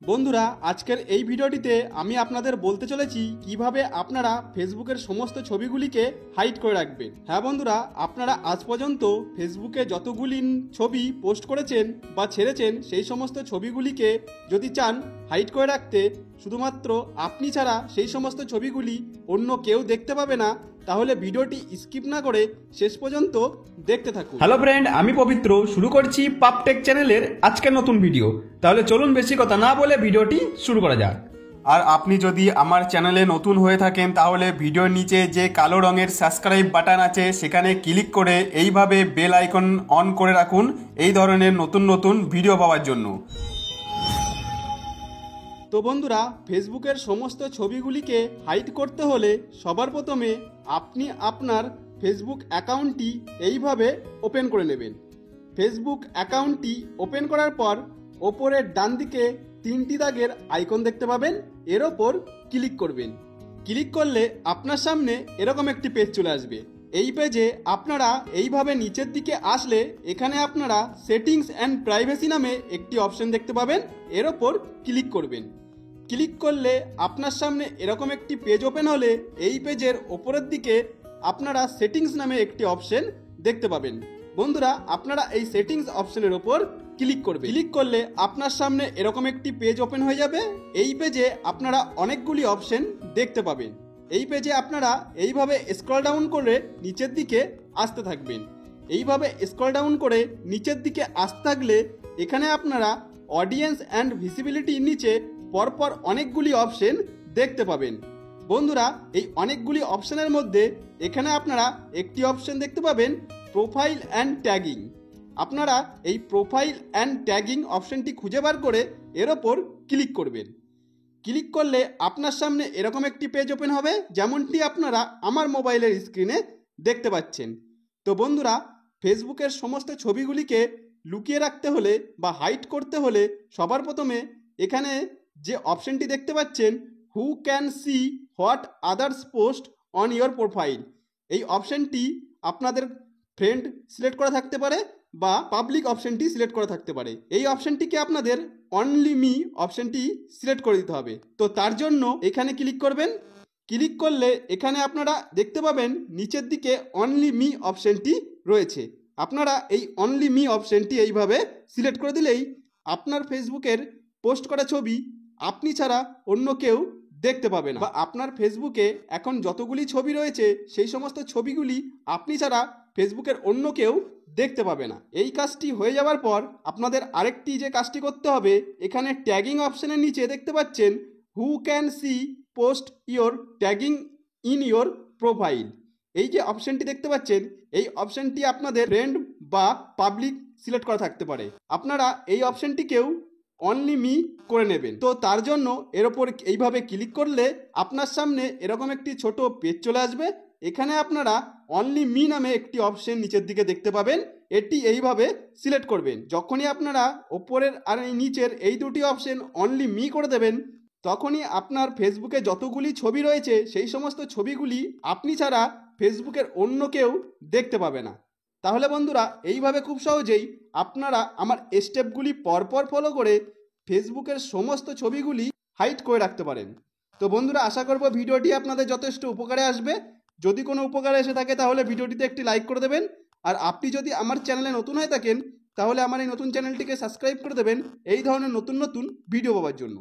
বন্ধুরা, আজকের এই ভিডিওটিতে আমি আপনাদের বলতে চলেছি কিভাবে আপনারা ফেসবুকের সমস্ত ছবিগুলিকে হাইড করে রাখবেন। হ্যাঁ বন্ধুরা, আপনারা আজ পর্যন্ত ফেসবুকে যতগুলি ছবি পোস্ট করেছেন বা ছেড়েছেন সেই সমস্ত ছবিগুলিকে যদি চান হাইড করে রাখতে, শুধুমাত্র আপনি ছাড়া সেই সমস্ত ছবিগুলি অন্য কেউ দেখতে পাবে না, তাহলে ভিডিওটি স্কিপ না করে শেষ পর্যন্ত দেখতে থাকুন। হ্যালো ফ্রেন্ড, আমি পবিত্র শুরু করছি পাপটেক চ্যানেলের আজকের নতুন ভিডিও। তাহলে চলুন বেশি কথা না বলে ভিডিওটি শুরু করা যাক। আর আপনি যদি আমার চ্যানেলে নতুন হয়ে থাকেন তাহলে ভিডিওর নিচে যে কালো রঙের সাবস্ক্রাইব বাটন আছে সেখানে ক্লিক করে এইভাবে বেল আইকন অন করে রাখুন এই ধরনের নতুন নতুন ভিডিও পাওয়ার জন্য। তো বন্ধুরা, ফেসবুকের সমস্ত ছবিগুলিকে হাইড করতে হলে সবার প্রথমে আপনি আপনার ফেসবুক অ্যাকাউন্টটি এইভাবে ওপেন করে নেবেন। ফেসবুক অ্যাকাউন্টটি ওপেন করার পর ওপরের ডান দিকে 3টি দাগের আইকন দেখতে পাবেন, এর ওপর ক্লিক করবেন। ক্লিক করলে আপনার সামনে এরকম একটি পেজ চলে আসবে। এই পেজে আপনারা এইভাবে নিচের দিকে আসলে এখানে আপনারা সেটিংস অ্যান্ড প্রাইভেসি নামে একটি অপশন দেখতে পাবেন, এর ওপর ক্লিক করবেন। ক্লিক করলে আপনার সামনে এরকম একটি পেজ ওপেন হলে এই পেজের ওপরের দিকে আপনারা সেটিংস নামে একটি অপশন দেখতে পাবেন। বন্ধুরা, আপনারা এই সেটিংস অপশনের ওপর ক্লিক করবেন। ক্লিক করলে আপনার সামনে এরকম একটি পেজ ওপেন হয়ে যাবে। এই পেজে আপনারা অনেকগুলি অপশন দেখতে পাবেন। এই পেজে আপনারা এইভাবে স্ক্রল ডাউন করে নিচের দিকে আসতে থাকবেন। এইভাবে স্ক্রল ডাউন করে নিচের দিকে আসতে থাকলে এখানে আপনারা অডিয়েন্স অ্যান্ড ভিজিবিলিটির নিচে পরপর অনেকগুলি অপশন দেখতে পাবেন। বন্ধুরা, এই অনেকগুলি অপশনের মধ্যে এখানে আপনারা একটি অপশন দেখতে পাবেন প্রোফাইল অ্যান্ড ট্যাগিং। আপনারা এই প্রোফাইল অ্যান্ড ট্যাগিং অপশনটি খুঁজে বার করে এর ওপর ক্লিক করবেন। ক্লিক করলে আপনার সামনে এরকম একটি পেজ ওপেন হবে, যেমনটি আপনারা আমার মোবাইলের স্ক্রিনে দেখতে পাচ্ছেন। তো বন্ধুরা, ফেসবুকের সমস্ত ছবিগুলিকে লুকিয়ে রাখতে হলে বা হাইড করতে হলে সবার প্রথমে এখানে যে অপশনটি দেখতে পাচ্ছেন who can see what others post on your profile, এই অপশনটি আপনাদের ফ্রেন্ড সিলেক্ট করা থাকতে পারে বা পাবলিক অপশনটি সিলেক্ট করা থাকতে পারে। এই অপশনটিকে আপনাদের অনলি মি অপশনটি সিলেক্ট করে দিতে হবে। তো তার জন্য এখানে ক্লিক করবেন। ক্লিক করলে এখানে আপনারা দেখতে পাবেন নিচের দিকে অনলি মি অপশনটি রয়েছে। আপনারা এই অনলি মি অপশনটি এইভাবে সিলেক্ট করে দিলেই আপনার ফেসবুকের পোস্ট করা ছবি আপনি ছাড়া অন্য কেউ দেখতে পাবে না, বা আপনার ফেসবুকে এখন যতগুলি ছবি রয়েছে সেই সমস্ত ছবিগুলি আপনি ছাড়া ফেসবুকের অন্য কেউ দেখতে পাবে না। এই কাজটি হয়ে যাওয়ার পর আপনাদের আরেকটি যে কাজটি করতে হবে, এখানে ট্যাগিং অপশনের নিচে দেখতে পাচ্ছেন who can see post your tagging in your profile, এই যে অপশনটি দেখতে পাচ্ছেন এই অপশনটি আপনাদের ফ্রেন্ড বা পাবলিক সিলেক্ট করা থাকতে পারে। আপনারা এই অপশনটিকেও অনলি মি করে নেবেন। তো তার জন্য এর ওপর এইভাবে ক্লিক করলে আপনার সামনে এরকম একটি ছোট পেজ চলে আসবে। এখানে আপনারা অনলি মি নামে একটি অপশন নিচের দিকে দেখতে পাবেন, এটি এইভাবে সিলেক্ট করবেন। যখনই আপনারা ওপরের আর নিচের এই দুটি অপশন অনলি মি করে দেবেন, তখনই আপনার ফেসবুকে যতগুলি ছবি রয়েছে সেই সমস্ত ছবিগুলি আপনি ছাড়া ফেসবুকের অন্য কেউ দেখতে পাবে না। তাহলে বন্ধুরা, এইভাবে খুব সহজেই আপনারা আমার স্টেপগুলি পরপর ফলো করে ফেসবুকের সমস্ত ছবিগুলি হাইড করে রাখতে পারেন। তো বন্ধুরা, আশা করব ভিডিওটি আপনাদের যথেষ্ট উপকারে আসবে। যদি কোনো উপকারে এসে থাকে তাহলে ভিডিওটিতে একটি লাইক করে দেবেন। আর আপনি যদি আমার চ্যানেলে নতুন হয়ে থাকেন তাহলে আমার এই নতুন চ্যানেলটিকে সাবস্ক্রাইব করে দেবেন এই ধরনের নতুন নতুন ভিডিও পাওয়ার জন্য।